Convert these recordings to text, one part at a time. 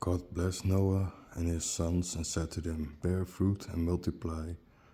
God blessed Noah and his sons and said to them, Bear fruit and multiply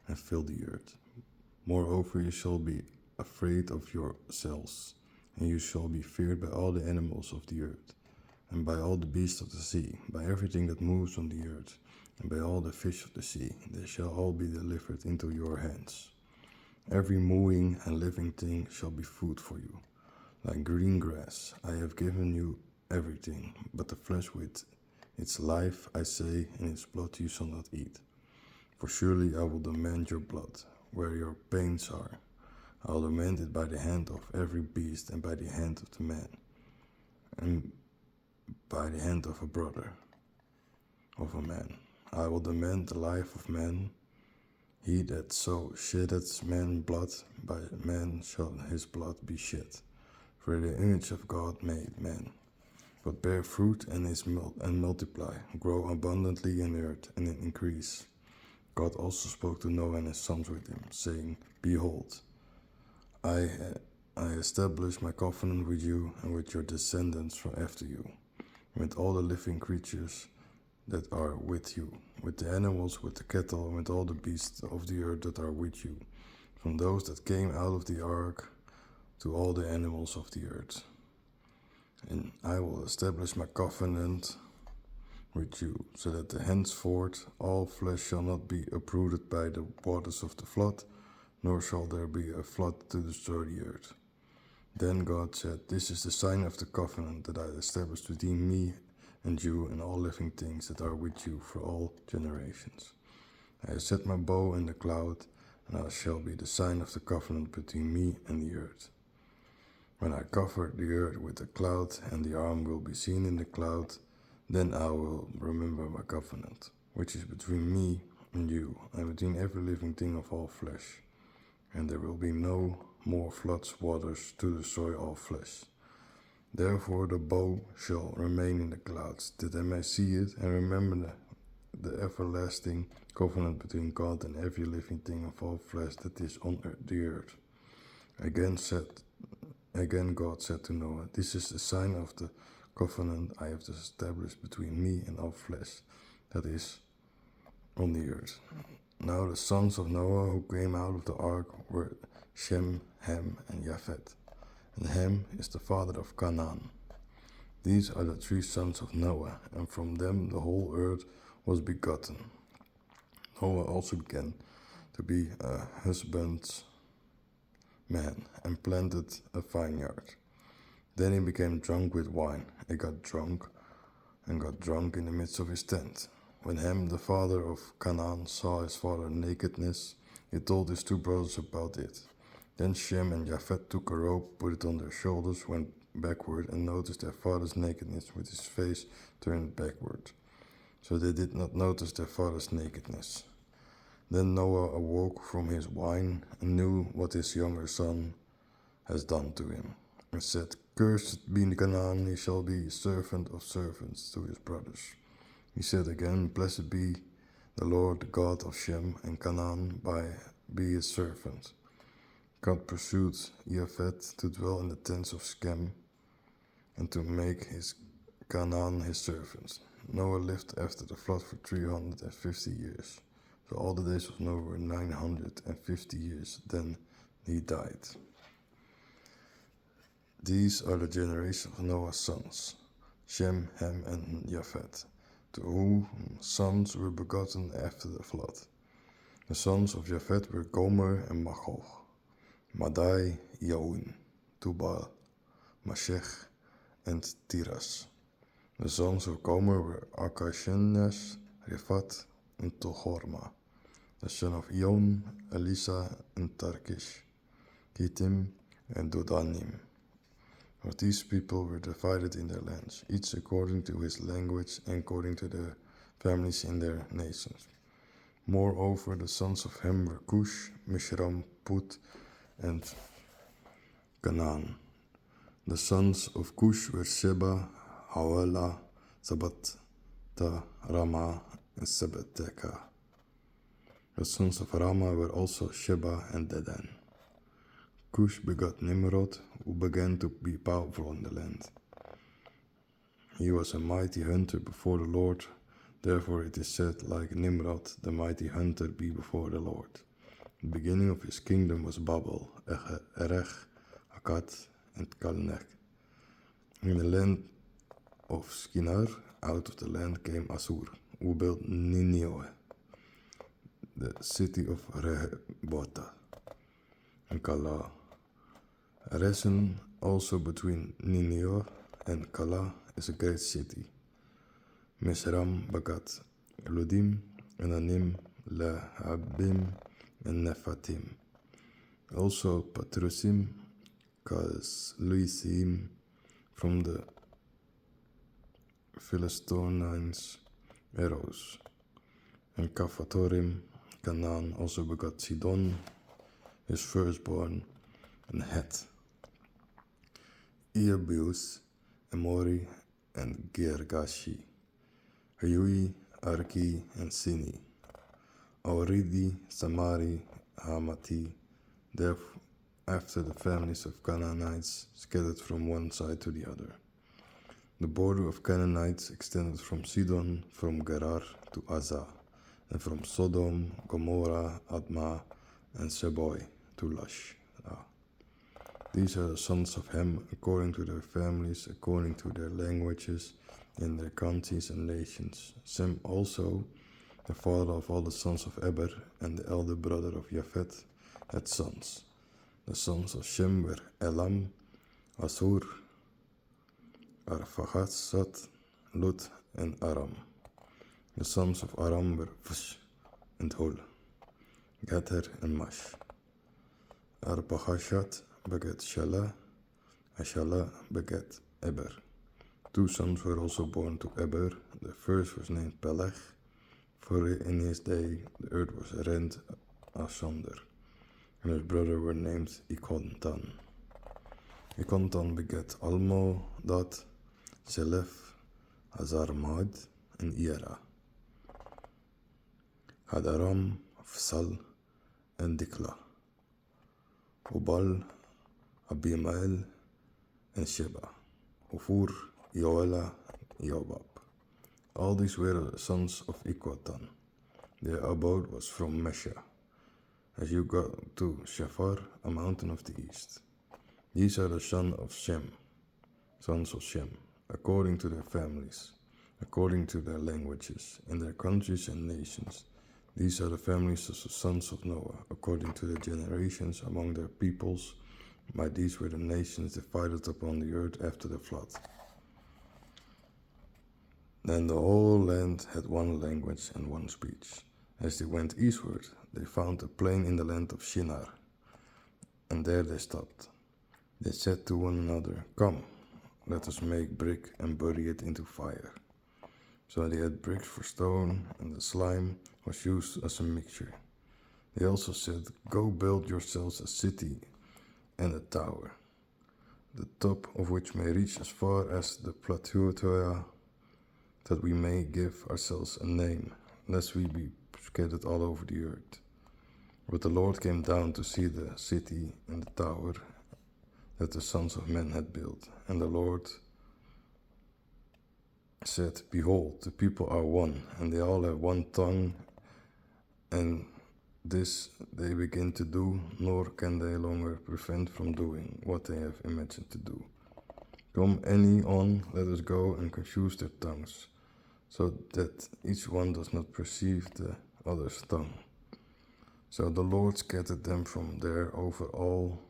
and fill the earth. Moreover, you shall be afraid of yourselves, and you shall be feared by all the animals of the earth, and by all the beasts of the sea, by everything that moves on the earth, and by all the fish of the sea. They shall all be delivered into your hands. Every moving and living thing shall be food for you. Like green grass, I have given you everything, but the flesh with its life, I say, and its blood you shall not eat. For surely I will demand your blood, where your pains are. I will demand it by the hand of every beast, and by the hand of the man, and by the hand of a brother of a man. I will demand the life of man. He that so sheddeth man's blood, by man shall his blood be shed. For in the image of God made man. But bear fruit and multiply, grow abundantly in earth and increase. God also spoke to Noah and his sons with him, saying, Behold, I establish my covenant with you and with your descendants from after you, with all the living creatures that are with you, with the animals, with the cattle, and with all the beasts of the earth that are with you, from those that came out of the ark to all the animals of the earth. And I will establish my covenant with you, so that henceforth all flesh shall not be uprooted by the waters of the flood, nor shall there be a flood to destroy the earth. Then God said, This is the sign of the covenant that I established between me and you and all living things that are with you for all generations. I have set my bow in the cloud, and I shall be the sign of the covenant between me and the earth. When I cover the earth with a cloud, and the arm will be seen in the cloud, then I will remember my covenant, which is between me and you, and between every living thing of all flesh. And there will be no more floods, waters to destroy all flesh. Therefore the bow shall remain in the clouds, that I may see it and remember the everlasting covenant between God and every living thing of all flesh that is on the earth. Again God said to Noah, This is the sign of the covenant I have established between me and all flesh that is on the earth. Now the sons of Noah who came out of the ark were Shem, Ham, and Japheth. And Ham is the father of Canaan. These are the 3 sons of Noah, and from them the whole earth was begotten. Noah also began to be a husbandman and planted a vineyard. Then he became drunk with wine, and got drunk in the midst of his tent. When Ham, the father of Canaan, saw his father's nakedness, he told his 2 brothers about it. Then Shem and Japheth took a rope, put it on their shoulders, went backward, and noticed their father's nakedness with his face turned backward. So they did not notice their father's nakedness. Then Noah awoke from his wine and knew what his younger son has done to him, and said, Cursed be Canaan, he shall be servant of servants to his brothers. He said again, Blessed be the Lord, the God of Shem and Canaan, be his servant. God pursued Japheth to dwell in the tents of Shem, and to make his Canaan his servants. Noah lived after the flood for 350 years. So all the days of Noah were 950 years. Then he died. These are the generations of Noah's sons, Shem, Ham, and Japheth, to whom sons were begotten after the flood. The sons of Japheth were Gomer and Magog, Madai, Yaun, Tubal, Mashech, and Tiras. The sons of Gomer were Akashenas, Rifat, and Togarma. The son of Yaun, Elisa, and Tarkish, Kittim, and Dodanim. For these people were divided in their lands, each according to his language and according to their families in their nations. Moreover, the sons of Ham were Cush, Mishram, Put, and Canaan. The sons of Cush were Sheba, Havilah, Sabta, Rama, and Sabteka. The sons of Rama were also Sheba and Dedan. Cush begot Nimrod, who began to be powerful in the land. He was a mighty hunter before the Lord. Therefore it is said, like Nimrod, the mighty hunter be before the Lord. The beginning of his kingdom was Babel, Erech, Akkad, and Calneh. In the land of Shinar, out of the land came Assur, who built Nineveh, the city of Rehoboth, and Calah. Resen, also between Nineveh and Calah, is a great city. Misram begat Ludim, and Anim, Lehabim, and Nephatim. Also Patrusim, Casluisim, from the Philistines arose, and Caphatorim. Canaan also begot Sidon, his firstborn, and Het, Iabus, Amori, and Girgashi, Hayui, Arki, and Sini, Auridi, Samari, Hamati. Therefore, after the families of Canaanites scattered from one side to the other. The border of Canaanites extended from Sidon, from Gerar to Azah, and from Sodom, Gomorrah, Admah, and Seboy to Lash. These are the sons of Ham, according to their families, according to their languages, in their counties and nations. Sem also, the father of all the sons of Eber, and the elder brother of Japhet, had sons. The sons of Shem were Elam, Assur, Arphaxad, Lut, and Aram. The sons of Aram were Fush and Hol, Gether and Mash. Arphaxad begat Shelah, and Shelah begat Eber. 2 sons were also born to Eber. The first was named Peleg, for in his day the earth was rent asunder, and his brother were named Ikontan. Ikontan begat Almodad, Selef, Hazarmad, and Ira. Hadaram, Fsal, and Dikla. Hubal, Abimael, and Sheba. Hufur, Joela, Jobab. All these were the sons of Ikotan. Their abode was from Mesha, as you go to Shafar, a mountain of the east. These are the sons of Shem, according to their families, according to their languages, in their countries and nations. These are the families of the sons of Noah, according to their generations among their peoples. By these were the nations divided upon the earth after the flood. Then the whole land had one language and one speech. As they went eastward, they found a plain in the land of Shinar, and there they stopped. They said to one another, "Come, let us make brick and bury it into fire." So they had bricks for stone, and the slime was used as a mixture. They also said, "Go build yourselves a city and a tower, the top of which may reach as far as the plateau, that we may give ourselves a name, lest we be scattered all over the earth." But the Lord came down to see the city and the tower that the sons of men had built. And the Lord said, "Behold, the people are one, and they all have one tongue, and this they begin to do, nor can they longer prevent from doing what they have imagined to do. Come any on, let us go and confuse their tongues, so that each one does not perceive the other's tongue." So the Lord scattered them from there over all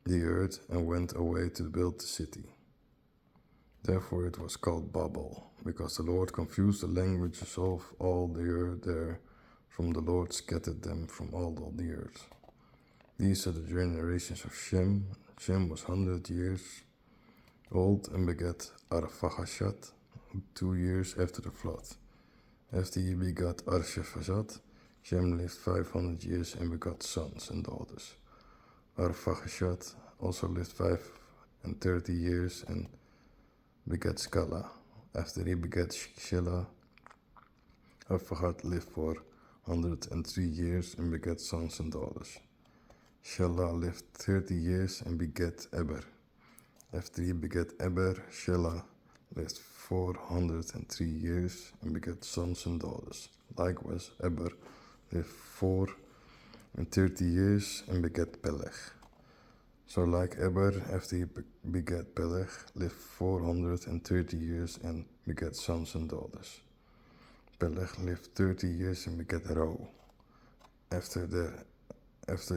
the earth and went away to build the city. Therefore it was called Babel, because the Lord confused the languages of all the earth there, from the Lord scattered them from all the earth. These are the generations of Shem. Shem was 100 years old and begat Arphaxad 2 years after the flood. After he begat Arphaxad, Shem lived 500 years and begot sons and daughters. Arphaxad also lived 530 years and begat Scala. After he begat Shelah, Arphaxad lived for 103 years and begat sons and daughters. Shelah lived 30 years and begat Eber. After he begat Eber, Shelah lived 403 years and begat sons and daughters. Likewise, Eber lived 430 years and begat Peleg. So like Eber, after he begat Peleg, lived 430 years and begat sons and daughters. Peleg lived 30 years and begat Reu. After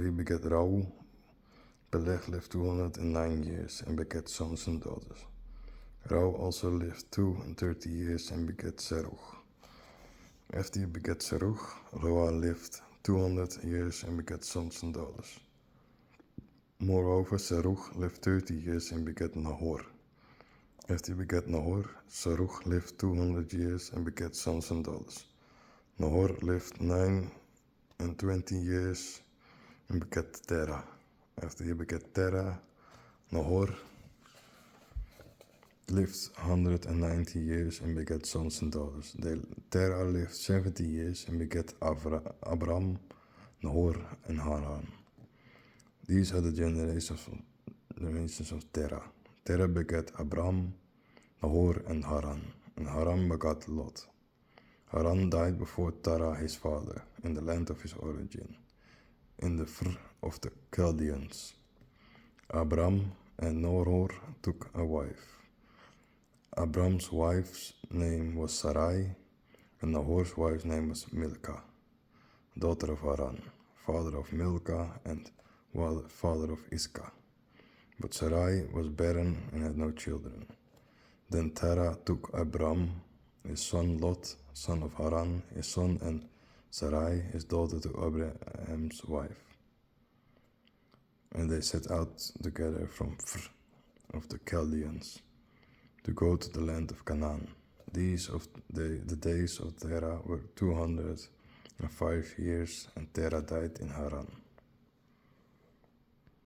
he begat Reu, Peleg lived 209 years and begat sons and daughters. Reu also lived 230 years and begat Serug. After he begat Serug, Reu lived 200 years and begat sons and daughters. Moreover, Serug lived 30 years and begat Nahor. After he begat Nahor, Serug lived 200 years and begat sons and daughters. Nahor lived 29 years and begat Terah. After he begat Terah, Nahor lived 190 years and begat sons and daughters. Terah lived 70 years and begat Abram, Nahor, and Haran. These are the generations of Terah. Terah begat Abram, Nahor, and Haran. And Haran begat Lot. Haran died before Terah his father, in the land of his origin, in the Fr of the Chaldeans. Abram and Nahor took a wife. Abram's wife's name was Sarai, and Nahor's wife's name was Milcah, daughter of Haran, father of Milcah and father of Iscah. But Sarai was barren and had no children. Then Terah took Abram, his son Lot, son of Haran, his son, and Sarai, his daughter, to Abraham's wife. And they set out together from Fr of the Chaldeans to go to the land of Canaan. The days of Terah were 205 years, and Terah died in Haran.